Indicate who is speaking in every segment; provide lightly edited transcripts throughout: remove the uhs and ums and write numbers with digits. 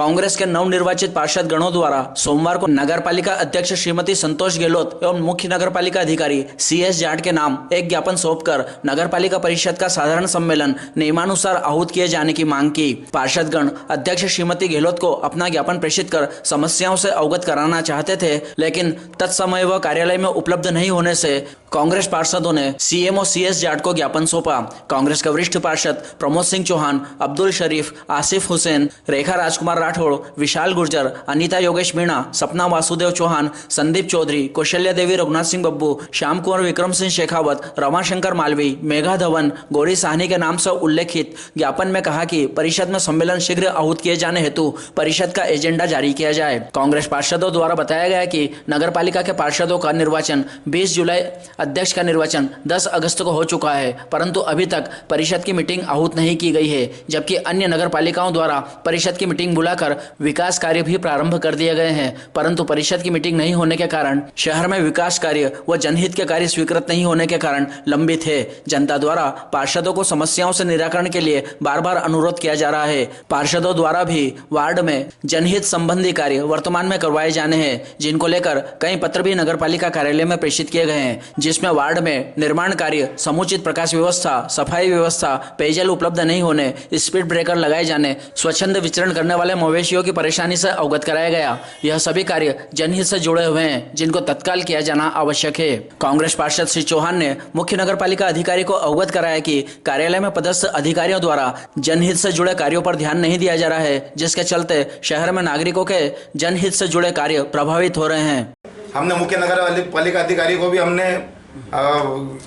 Speaker 1: कांग्रेस के नवनिर्वाचित पार्षद गणों द्वारा सोमवार को नगर पालिका अध्यक्ष श्रीमती संतोष गहलोत एवं मुख्य नगर पालिका अधिकारी CS जाट के नाम एक ज्ञापन सौंपकर नगर पालिका परिषद का साधारण सम्मेलन नियमानुसार आहूत किए जाने की मांग की। पार्षदगण अध्यक्ष श्रीमती गहलोत को अपना ज्ञापन प्रेषित कर समस्याओं से अवगत कराना चाहते थे, लेकिन तत्समय वह कार्यालय में उपलब्ध नहीं होने से कांग्रेस पार्षदों ने CMO CS जाट को ज्ञापन सौंपा। कांग्रेस के वरिष्ठ पार्षद प्रमोद सिंह चौहान, अब्दुल शरीफ, आसिफ हुसैन, रेखा राजकुमार राठौड़, विशाल गुर्जर, अनीता योगेश मीणा, सपना वासुदेव चौहान, संदीप चौधरी, कौशल्या देवी, रघुनाथ सिंह बब्बू, श्याम कुंवर विक्रम सिंह शेखावत, रमाशंकर मालवी, मेघा धवन, गौरी साहनी के नाम से उल्लेखित ज्ञापन में कहा कि परिषद में सम्मेलन शीघ्र आहूत किए जाने हेतु परिषद का एजेंडा जारी किया जाए। कांग्रेस पार्षदों द्वारा बताया गया कि नगर पालिका के पार्षदों का निर्वाचन 20 जुलाई, अध्यक्ष का निर्वाचन 10 अगस्त को हो चुका है, परंतु अभी तक परिषद की मीटिंग आहूत नहीं की गई है, जबकि अन्य नगर पालिकाओं द्वारा परिषद की मीटिंग बुलाकर विकास कार्य भी प्रारंभ कर दिए गए हैं, परंतु परिषद की मीटिंग नहीं होने के कारण शहर में विकास कार्य व जनहित के कार्य स्वीकृत नहीं होने के कारण लंबित है। जनता द्वारा पार्षदों को समस्याओं से निराकरण के लिए बार बार अनुरोध किया जा रहा है। पार्षदों द्वारा भी वार्ड में जनहित संबंधी कार्य वर्तमान में करवाए जाने हैं, जिनको लेकर कई पत्र भी नगर पालिका कार्यालय में प्रेषित किए गए हैं, जिसमें वार्ड में निर्माण कार्य, समुचित प्रकाश व्यवस्था, सफाई व्यवस्था, पेयजल उपलब्ध नहीं होने, स्पीड ब्रेकर लगाए जाने, स्वच्छंद विचरण करने वाले मवेशियों की परेशानी से अवगत कराया गया। यह सभी कार्य जनहित से जुड़े हुए हैं, जिनको तत्काल किया जाना आवश्यक है। कांग्रेस पार्षद श्री चौहान ने मुख्य नगर पालिका अधिकारी को अवगत कराया कि कार्यालय में पदस्थ अधिकारियों द्वारा जनहित से जुड़े कार्यों पर ध्यान नहीं दिया जा रहा है, जिसके चलते शहर में नागरिकों के जनहित से जुड़े कार्य प्रभावित हो रहे हैं।
Speaker 2: हमने मुख्य नगर पालिका अधिकारी को भी हमने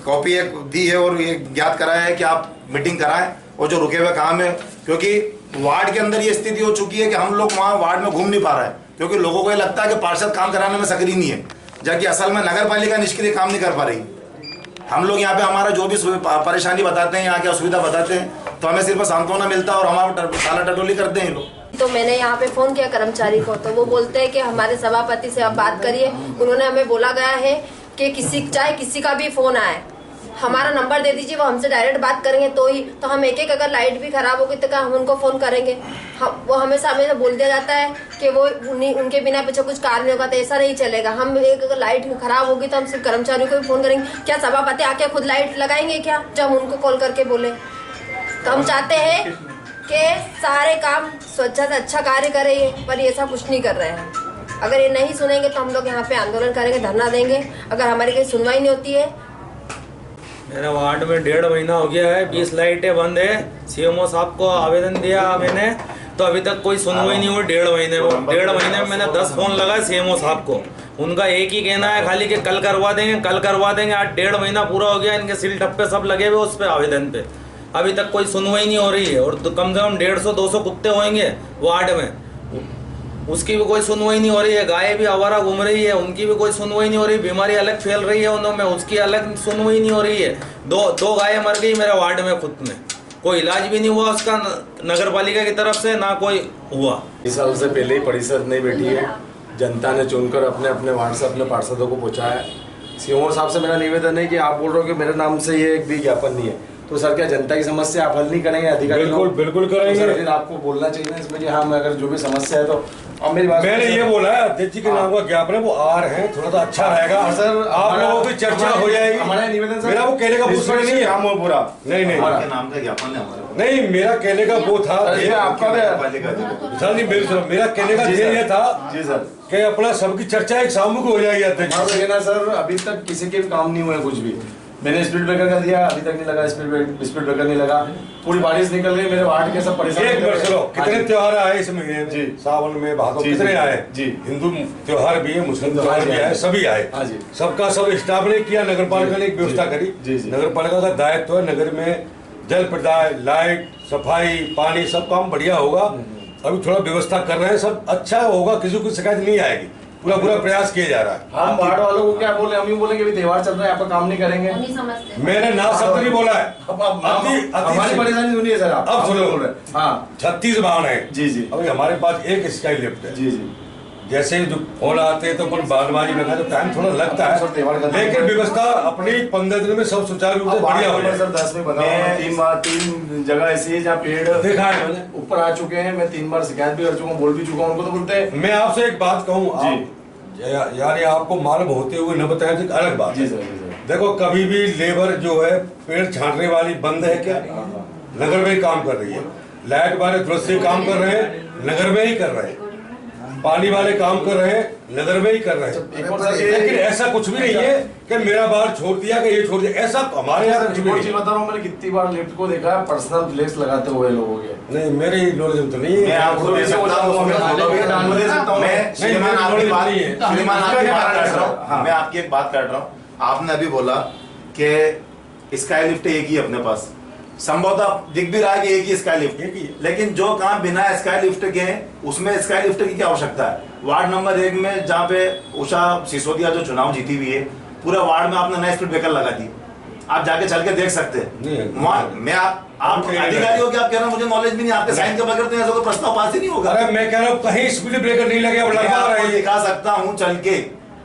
Speaker 2: कॉपी एक दी है और ये ज्ञात कराया है कि आप मीटिंग कराएं और जो रुके हुए काम है, क्योंकि वार्ड के अंदर ये स्थिति हो चुकी है कि हम लोग वहाँ वार्ड में घूम नहीं पा रहे हैं, क्योंकि लोगों को ये लगता है कि पार्षद काम कराने में सक्रिय नहीं है, जबकि असल में नगर पालिका निष्क्रिय काम नहीं कर पा रही। हम लोग यहाँ पे हमारा जो भी परेशानी बताते हैं, यहाँ की असुविधा बताते हैं, तो हमें सिर्फ सांत्वना मिलता है और हमारा टाला टटोली करते हैं लोग।
Speaker 3: तो मैंने यहाँ पे फोन किया कर्मचारी को, तो वो बोलते हैं कि हमारे सभापति से आप बात करिए। उन्होंने हमें बोला गया है कि चाहे किसी का भी फोन आए, हमारा नंबर दे दीजिए, वो हमसे डायरेक्ट बात करेंगे तो ही। तो हम एक अगर लाइट भी खराब होगी तो क्या हम उनको फोन करेंगे? वो हमेशा बोल दिया जाता है कि वो उनके बिना पीछे कुछ कार्य नहीं होगा, तो ऐसा नहीं चलेगा। हम एक अगर लाइट खराब होगी तो हम सिर्फ कर्मचारियों को भी फोन करेंगे? क्या सभापति आके खुद लाइट लगाएंगे क्या, जब हम उनको कॉल करके बोले? तो हम चाहते हैं कि सारे काम स्वच्छता से अच्छा कार्य करें, पर ये ऐसा कुछ नहीं कर रहे हैं। अगर ये नहीं सुनेंगे तो हम लोग यहाँ पे आंदोलन करेंगे, धरना देंगे, अगर हमारी कहीं सुनवाई नहीं होती है।
Speaker 4: मेरा वार्ड में 1.5 महीना हो गया है, 20 लाइटें बंद है। CMO साहब को आवेदन दिया मैंने, तो अभी तक कोई सुनवाई नहीं हुई। 1.5 महीने में मैंने 10 फोन लगाए CMO साहब को। उनका एक ही कहना है खाली कि कल करवा देंगे, कल करवा देंगे। आज 1.5 महीना पूरा हो गया, इनके सील ठप्पे सब लगे हुए उस पर आवेदन पे, अभी तक कोई सुनवाई नहीं हो रही है। और कम से कम 150-200 कुत्ते होंगे वार्ड में, उसकी भी कोई सुनवाई नहीं हो रही है। गाय भी आवारा घूम रही है, उनकी भी कोई सुनवाई नहीं हो रही। बीमारी अलग फैल रही है उनमें, उसकी अलग सुनवाई नहीं हो रही है। दो गायें मर गई मेरे वार्ड में खुद में, कोई इलाज भी नहीं हुआ उसका नगर पालिका की तरफ से, ना कोई हुआ।
Speaker 5: इस साल से पहले ही परिषद नहीं बैठी है, जनता ने चुनकर अपने अपने वार्ड से अपने पार्षदों को पहुँचाया है। CMO साहब से मेरा निवेदन है कि आप बोल रहे हो कि मेरे नाम से ये एक भी ज्ञापन नहीं है, तो सर क्या जनता की समस्या आप हल नहीं करेंगे? अधिकारी
Speaker 6: बिल्कुल करेंगे।
Speaker 5: लेकिन आपको बोलना चाहिए इसमें कि हाँ, मैं अगर जो भी समस्या है तो। और मेरी बात
Speaker 6: मैंने ये बोला है अध्यक्ष जी के नाम का ज्ञापन है, वो आ रहे हैं, थोड़ा सा अच्छा रहेगा सर, आप लोगों की चर्चा हो जाएगी।
Speaker 5: हमारा निवेदन सर,
Speaker 6: मेरा वो कहने का पूछना नहीं है,
Speaker 5: काम हो पूरा
Speaker 6: नहीं
Speaker 2: नाम का ज्ञापन है हमारा।
Speaker 6: नहीं, मेरा कहने का वो था,
Speaker 5: आपका
Speaker 6: मेरा कहने का ये था
Speaker 5: जी सर
Speaker 6: कि अपना सबकी चर्चा एक सामूहिक हो जाएगी अध्यक्ष।
Speaker 5: सर अभी तक किसी के काम नहीं हुआ कुछ भी। मैंने स्पीड ब्रेकर का दिया, अभी तक नहीं लगा, स्पीड ब्रेकर नहीं लगा। पूरी बारिश निकल गई, मेरे वार्ड के सब परेशान।
Speaker 6: एक बार चलो, कितने त्योहार आए इस महीने जी, सावन में, भादों, कितने आए जी? हिंदू त्योहार भी है, मुस्लिम त्योहार भी आए, सभी आए। सबका सब स्टाफ ने किया, नगर पालिका ने एक व्यवस्था करी। नगर पालिका का दायित्व है नगर में जल प्रदाय, लाइट, सफाई, पानी, सब काम बढ़िया होगा। अभी थोड़ा व्यवस्था कर रहे हैं, सब अच्छा होगा, किसी को शिकायत नहीं आएगी। पूरा प्रयास किया जा रहा है।
Speaker 5: हम वार्ड वालों को क्या बोले, हम यूँ बोले कि त्योहार चल रहा है, यहाँ पर काम नहीं करेंगे।
Speaker 6: मैंने ना शब्द नहीं बोला है।
Speaker 5: हमारी परेशानी सुनिए सर, आप
Speaker 6: अब सुनो।
Speaker 5: हाँ
Speaker 6: 36 वाहन है
Speaker 5: जी।
Speaker 6: अभी हमारे पास एक स्काई लिफ्ट है
Speaker 5: जी।
Speaker 6: जैसे जो फोन आते हैं तो अपन बालबाजी लगा तो टाइम थोड़ा लगता है, लेकिन व्यवस्था अपनी 15 दिन में सब सुचारू रूप से बढ़िया हो जाए।
Speaker 5: सर 10 में बताओ, 3 जगह ऐसी है जहाँ पेड़
Speaker 6: देखा है मैंने,
Speaker 5: ऊपर आ चुके हैं। मैं 3 बार शिकायत भी कर चुका हूँ, बोल भी चुका हूँ, उनको तो बोलते हैं।
Speaker 6: मैं आपसे एक बात कहूँ, यानी आपको मालूम होते हुए न बताया तो एक अलग बात है। देखो कभी भी लेबर जो है पेड़ छांटने वाली बंद है क्या? नगर में ही काम कर रही है। लाइट वाले तुरंत से काम कर रहे हैं, नगर में ही कर रहे हैं। पानी वाले काम कर रहे हैं, नगर में ही कर रहे हैं। लेकिन ऐसा कुछ भी नहीं है कि मेरा बार छोड़ दिया कि ये छोड़ दिया, ऐसा हमारे यहाँ कुछ भी नहीं।
Speaker 5: बता रहा हूँ, मैंने कितनी बार लिफ्ट को देखा है पर्सनल फ्लेक्स लगाते हुए लोगों के।
Speaker 6: नहीं, मेरी नॉलेज में तो नहीं है।
Speaker 2: मैं आपको दे सकता हूँ, मैं आपकी एक बात काट रहा हूँ। आपने अभी बोला कि स्काई लिफ्ट एक ही अपने पास, संभवतः दिख भी रहा है कि एक ही स्काई लिफ्ट, लेकिन जो काम बिना स्काई लिफ्ट के उसमें स्काई लिफ्ट की क्या आवश्यकता है? वार्ड नंबर 1 में जहाँ पे उषा सिसोदिया जो चुनाव जीती हुई है, पूरे वार्ड में आपने नया स्पीड ब्रेकर लगा दी। आप जाके चल के देख सकते हैं। मैं आप अधिकारी हो कि आप कह रहे हैं मुझे नॉलेज भी नहीं, आपके साइन के बगैर तो ऐसा कोई प्रस्ताव पास ही नहीं होगा।
Speaker 6: अरे मैं कह रहा हूँ कहीं स्पीड ब्रेकर नहीं लगे, अब लगवा रहे हैं।
Speaker 2: दिखा सकता हूँ चल के।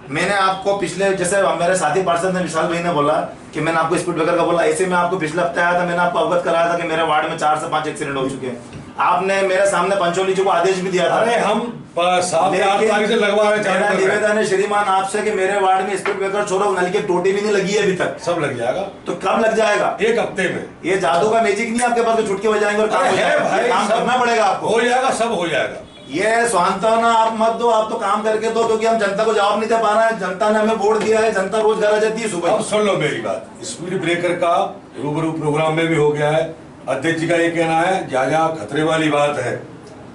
Speaker 2: मैंने आपको पिछले, जैसे मेरे साथी पार्षद ने विशाल भाई ने बोला कि मैंने आपको स्पीड ब्रेकर का बोला, ऐसे में आपको पिछले हफ्ते आया था, मैंने आपको अवगत कराया था कि मेरे वार्ड में 4 से 5 एक्सीडेंट हो चुके हैं। आपने मेरे सामने पंचोली जी को आदेश भी दिया था।
Speaker 6: अरे हम 7 से 8 तारीख से लगवा रहे हैं।
Speaker 2: निवेदन है श्रीमान आपसे कि मेरे वार्ड में स्पीड ब्रेकर छोड़ो, नल की टोटी भी नहीं लगी है अभी तक।
Speaker 6: सब लग जाएगा।
Speaker 2: तो कब लग जाएगा?
Speaker 6: 1 हफ्ते में।
Speaker 2: ये जादू का मैजिक नहीं आपके पास तो छुटके हो जाएंगे और काम हो जाएगा। काम करना पड़ेगा आपको।
Speaker 6: हो जाएगा, सब हो जाएगा।
Speaker 2: ये सांत्वना आप मत दो, आप तो काम करके दो, क्योंकि हम जनता को जवाब नहीं दे पा रहे हैं। जनता ने हमें वोट दिया है, जनता रोज घर आ जाती है सुबह।
Speaker 6: अब सुन लो मेरी बात, स्पीड ब्रेकर का रूबरू प्रोग्राम में भी हो गया है। अध्यक्ष जी का ये कहना है जहाँ खतरे वाली बात है,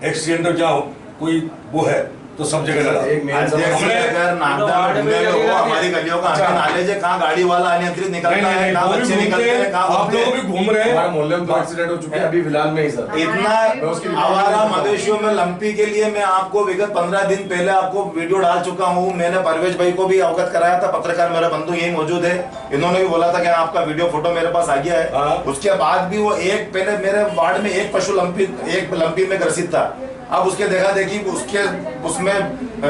Speaker 6: एक्सीडेंट जहाँ कोई वो है तो सब जगह लगा।
Speaker 2: अगर नागदा में हो हमारी गलियों का हमें नॉलेज है, कहाँ गाड़ी वाला अनियंत्रित निकलता है, कहाँ बच्चे निकलते हैं, कहाँ
Speaker 6: आप लोग भी घूम रहे हैं।
Speaker 5: हमारे मोहल्ले में 2 एक्सीडेंट हो चुके हैं अभी फिलहाल में ही सर।
Speaker 2: इतना आवारा मवेशियों में लंपी के लिए मैं आपको विगत 15 दिन पहले आपको वीडियो डाल चुका हूँ। मैंने परवेश भाई को भी अवगत कराया था, पत्रकार मेरा बंधु यही मौजूद है, इन्होंने भी बोला था कि आपका वीडियो फोटो मेरे पास आ गया है। उसके बाद भी वो एक पहले मेरे वार्ड में एक पशु लंपी में ग्रसित था। अब उसके देखा देखी उसमें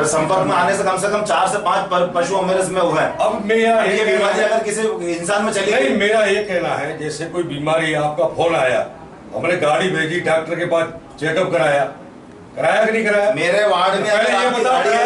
Speaker 2: संपर्क में आने से कम 4 से 5 पशु मेरे इसमें हुए हैं।
Speaker 6: अब मेरा
Speaker 2: ये बीमारी अगर किसी इंसान में चली
Speaker 6: नहीं, मेरा ये कहना है जैसे कोई बीमारी, आपका फोन आया, हमने गाड़ी भेजी, डॉक्टर के पास चेकअप कराया कि नहीं कराया?
Speaker 2: मेरे वार्ड में अगर आपकी गाड़ी है,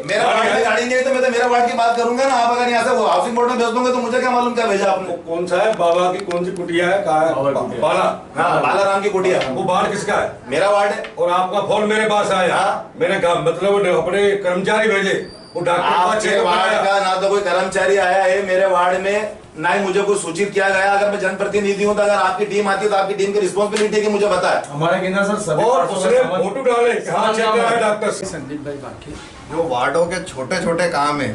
Speaker 2: मेरे वार्ड में गाड़ी नहीं है तो मैं तो मेरे वार्ड की बात करूंगा ना। आप अगर यहाँ से हाउसिंग बोर्ड में भेज दूंगे तो मुझे क्या मालूम क्या भेजा आपने?
Speaker 6: कौन सा है? बाबा की कौन सी कुटिया है? कहाँ है? बाला।
Speaker 2: हाँ, बालाराम की कुटिया।
Speaker 6: वो वार्ड किसका है?
Speaker 2: मेरा वार्ड है।
Speaker 6: और आपका फोन मेरे पास आया, मैंने मतलब अपने कर्मचारी भेजे, वो डॉक्टर
Speaker 2: आपके वार्ड का ना तो कोई कर्मचारी आया है मेरे वार्ड में, ना ही मुझे कुछ सूचित किया गया। अगर मैं जनप्रतिनिधि हूं तो अगर आपकी टीम आती है तो आपकी टीम की रिस्पॉन्सिबिलिटी है कि मुझे बताए।
Speaker 5: हमारे कहना सर सभी
Speaker 6: और उसने फोटो डाले, हाँ चेक कराया डॉक्टर।
Speaker 7: संदीप भाई बाकी जो वार्डों के छोटे छोटे काम है,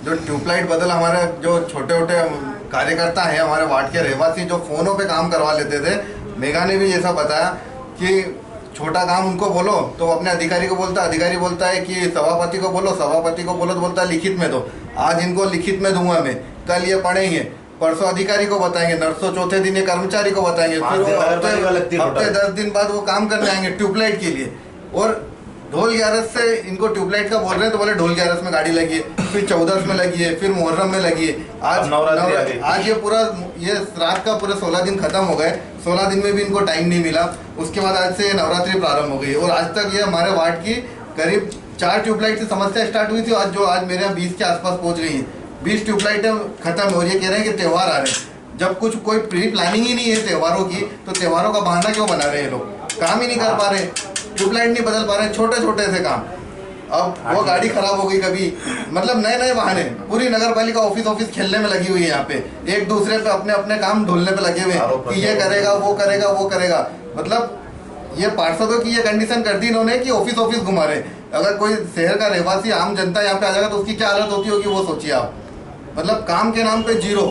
Speaker 7: जो ट्यूबलाइट बदल हमारे जो छोटे छोटे कार्यकर्ता हैं हमारे वार्ड के रहवासी जो फोनों पे काम करवा लेते थे, मेघा ने भी जैसा बताया कि छोटा काम उनको बोलो तो अपने अधिकारी को बोलता है, अधिकारी बोलता है कि सभापति को बोलो, सभापति को बोलो तो बोलता है लिखित में दो। आज इनको लिखित में दूंगा मैं, कल ये पढ़ेंगे, परसों अधिकारी को बताएंगे, नर्सों चौथे दिन ये कर्मचारी को बताएंगे, फिर हफ्ते 10 दिन बाद वो काम करने आएंगे ट्यूबलाइट के लिए। और ढोल ग्यारस से इनको ट्यूबलाइट का बोल रहे हैं तो बोले ढोल ग्यारस में गाड़ी लगी है, फिर 14 में लगी है, फिर मुहर्रम में लगी है। आज ये पूरा ये रात का पूरे 16 दिन खत्म हो गए, 16 दिन में भी इनको टाइम नहीं मिला। उसके बाद आज से नवरात्रि प्रारंभ हो गई और आज तक ये हमारे वार्ड की करीब 4 ट्यूबलाइट से समस्या स्टार्ट हुई थी, आज मेरे यहाँ 20 के आसपास पहुँच गई है। 20 ट्यूबलाइटें खत्म हो रही है। कह रहे हैं कि त्यौहार आ रहे हैं, जब कुछ कोई प्री प्लानिंग ही नहीं है त्योहारों की तो त्योहारों का बहाना क्यों बना रहे हैं लोग? काम ही नहीं कर पा रहे, ट्यूबलाइट नहीं बदल पा रहे, छोटे छोटे से काम। अब वो गाड़ी खराब हो गई कभी, मतलब नए नए बहाने। पूरी नगर पालिका ऑफिस खेलने में लगी हुई है यहाँ पे, एक दूसरे पे अपने अपने काम ढूंढने पे लगे हुए कि ये करेगा वो करेगा वो करेगा। मतलब ये पार्षदों की ये कंडीशन कर दी इन्होंने कि ऑफिस घुमा रहे। अगर कोई शहर का रहवासी आम जनता यहाँ पे आ जाएगा तो उसकी क्या हालत होती होगी वो सोचिए आप। मतलब काम के नाम पे जीरो,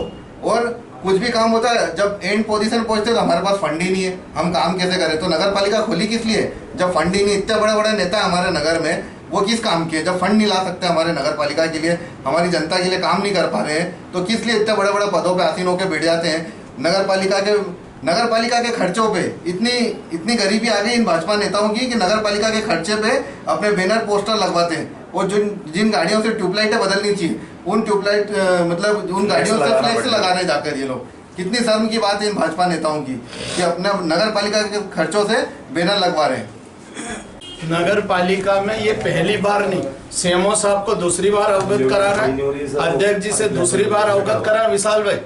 Speaker 7: और कुछ भी काम होता है जब एंड पोजीशन पहुंचते तो हमारे पास फंड ही नहीं है, हम काम कैसे करें? तो नगर पालिका खोली किस लिए जब फंड ही नहीं? इतने बड़े बड़े नेता हमारे नगर में, वो किस काम के? जब फंड नहीं ला सकते हमारे नगर पालिका के लिए, हमारी जनता के लिए काम नहीं कर पा रहे हैं तो किस लिए इतने बड़े बड़े पदों पे आसीन होकर बैठ जाते हैं? नगर पालिका के खर्चों पे इतनी गरीबी आ गई इन भाजपा नेताओं की कि नगर पालिका के खर्चे पे अपने बैनर पोस्टर लगवाते हैं और जिन गाड़ियों से ट्यूबलाइटें बदलनी चाहिए उन ट्यूबलाइट मतलब उन गाड़ियों से फ्लेक्स लगा रहे जाकर ये लोग। कितनी शर्म की बात है इन भाजपा नेताओं की कि अपने नगर पालिका के खर्चों से बैनर लगवा रहे हैं।
Speaker 8: नगर पालिका में ये पहली बार नहीं, सीएमओ साहब को दूसरी बार अवगत करा रहा है, अध्यक्ष जी से दूसरी बार अवगत करा, विशाल भाई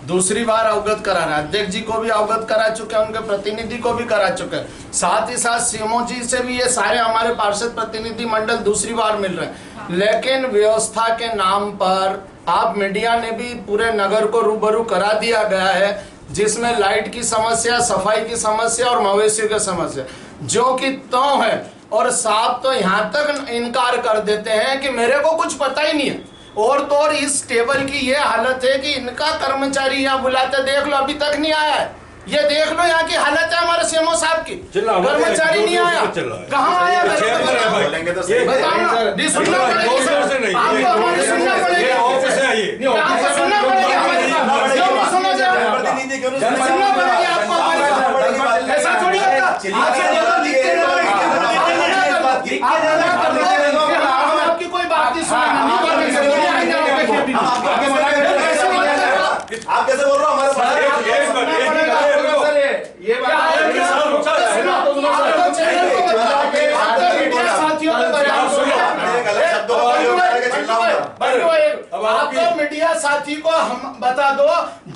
Speaker 8: दूसरी बार अवगत करा रहा है, अध्यक्ष जी को भी अवगत करा चुके हैं, उनके प्रतिनिधि को भी करा चुके हैं, साथ ही साथ सीएमओ जी से भी ये सारे हमारे पार्षद प्रतिनिधि मंडल दूसरी बार मिल रहे हैं। लेकिन व्यवस्था के नाम पर आप मीडिया ने भी पूरे नगर को रूबरू करा दिया गया है, जिसमें लाइट की समस्या, सफाई की समस्या और मवेशियों की समस्या जो कि तो है। और साहब तो यहाँ तक इनकार कर देते हैं कि मेरे को कुछ पता ही नहीं है। और तो और इस टेबल की ये हालत है कि इनका कर्मचारी यहाँ बुलाते, देख लो अभी तक नहीं आया है। ये देख लो यहाँ की हालत है हमारे सीएमओ साहब की, कर्मचारी नहीं आया, कहाँ आया बताओ ना। नहीं सुनना पड़ेगा, आपको हमारी सुनना पड़ेगी, आपको सुनना पड़ेगा, सुनना पड़ेगी आपको। ऐसा थोड़ी आपकी कोई बात नहीं सुनेंगे,
Speaker 2: आप कैसे बोल रहे हो हमारे
Speaker 8: आपको मीडिया साथी को हम बता दो,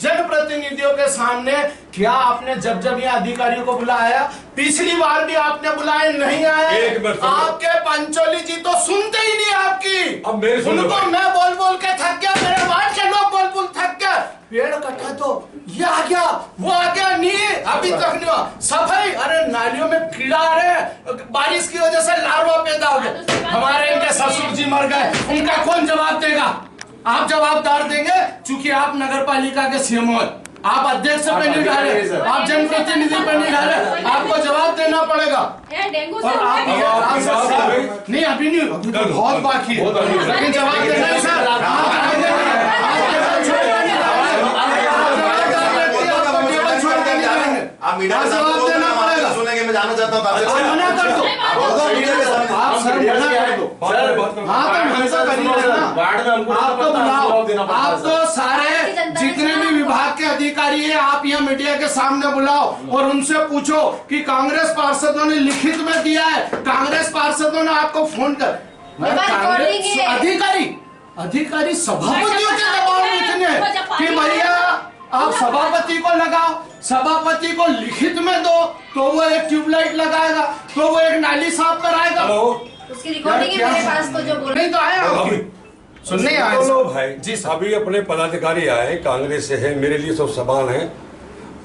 Speaker 8: जनप्रतिनिधियों के सामने क्या आपने जब ये अधिकारियों को बुलाया, पिछली बार भी आपने बुलाए नहीं आए, आपके पंचोली जी तो सुनते ही नहीं आपकी।
Speaker 6: अब मेरे
Speaker 8: उनको मैं बोल बोल के थक गया, मेरे वार्ड के लोग बोल बोल थक गया, पेड़ कटा तो ये आ गया वो आ गया, नहीं अभी तक नहीं हुआ। सफाई, अरे नालियों में कीड़ा आ रहे, बारिश की वजह से लार्वा पैदा हो गए, हमारे इनके ससुर जी मर गए, उनका कौन जवाब देगा? आप जवाबदार देंगे, चूंकि आप नगर पालिका के सीएमओ, आप अध्यक्ष पे नहीं डाले, आप जनप्रतिनिधि पे नहीं डाले, आपको जवाब देना पड़ेगा। और आप नहीं अभी नहीं, अभी तो बहुत बाकी है, लेकिन जवाब देना है सर।
Speaker 2: आप मीडिया के सामने बोल रहे हैं, आप सुनेंगे, मैं जानना चाहता हूँ
Speaker 8: आप मना कर दो, आप सर मना कर दो, हाँ तो ऐसा करिए ना, आप तो बुलाओ, आप तो सारे जितने भी विभाग के अधिकारी हैं आप यहाँ मीडिया के सामने बुलाओ और उनसे पूछो कि कांग्रेस पार्षदों ने लिखित में दिया है, कांग्रेस पार्षदों ने आपको फोन कर, अधिकारी सभापतियों के दबाव में इतने कि भैया आप सभापति को लगाओ, सभापति को लिखित में दो तो वो एक ट्यूबलाइट लगाएगा, तो वो एक नाली साफ कराएगा।
Speaker 3: उसकी रिकॉर्डिंग है मेरे पास, को जो बोल
Speaker 8: नहीं तो आया सुनने आए
Speaker 6: भाई जी। सभी अपने पदाधिकारी आए, कांग्रेस से है, मेरे लिए सब समान है,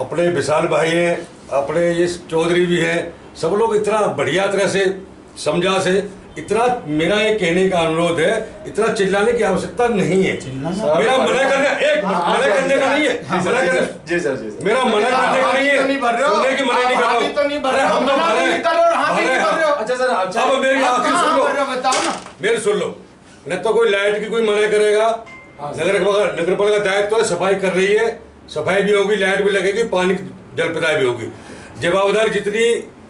Speaker 6: अपने विशाल भाई हैं, अपने ये चौधरी भी हैं, सब लोग इतना बढ़िया तरह से समझा से, इतना मेरा ये कहने का अनुरोध है, इतना चिल्लाने की आवश्यकता नहीं है। मेरा मना करना, एक मना करने का नहीं है,
Speaker 5: जी सर जी
Speaker 6: मेरा मना करने का नहीं है, सुनने की मना नहीं कर रहा हूँ, हम तो भरे।
Speaker 5: अच्छा सर,
Speaker 6: अब मेरी आखिर सुन लो,
Speaker 8: बताओ ना,
Speaker 6: मेरी सुन लो, न तो कोई लाइट की कोई मना करेगा, नगर पालिका दायित्व है, सफाई कर रही है, सफाई भी होगी, लाइट भी लगेगी, पानी जल प्रदाय भी होगी, जवाबदारी जितनी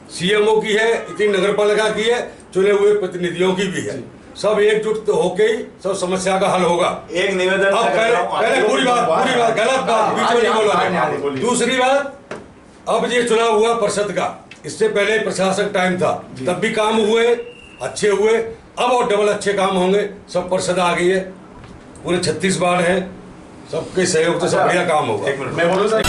Speaker 6: सीएमओ की है इतनी नगर पालिका की है, चुने हुए प्रतिनिधियों की भी है, सब एकजुट होके ही सब समस्या का हल होगा।
Speaker 2: एक निवेदन,
Speaker 6: अब पहले पूरी बात गलत बात बीच में नहीं बोलो। दूसरी बात, अब ये चुनाव हुआ परिषद का, इससे पहले प्रशासक टाइम था, तब भी काम हुए, अच्छे हुए, अब और डबल अच्छे काम होंगे। सब परिषद आ गई है, पूरे 36 वार्ड है, सबके सहयोग से सब बढ़िया काम होगा।
Speaker 5: मैं बोलूँ सर,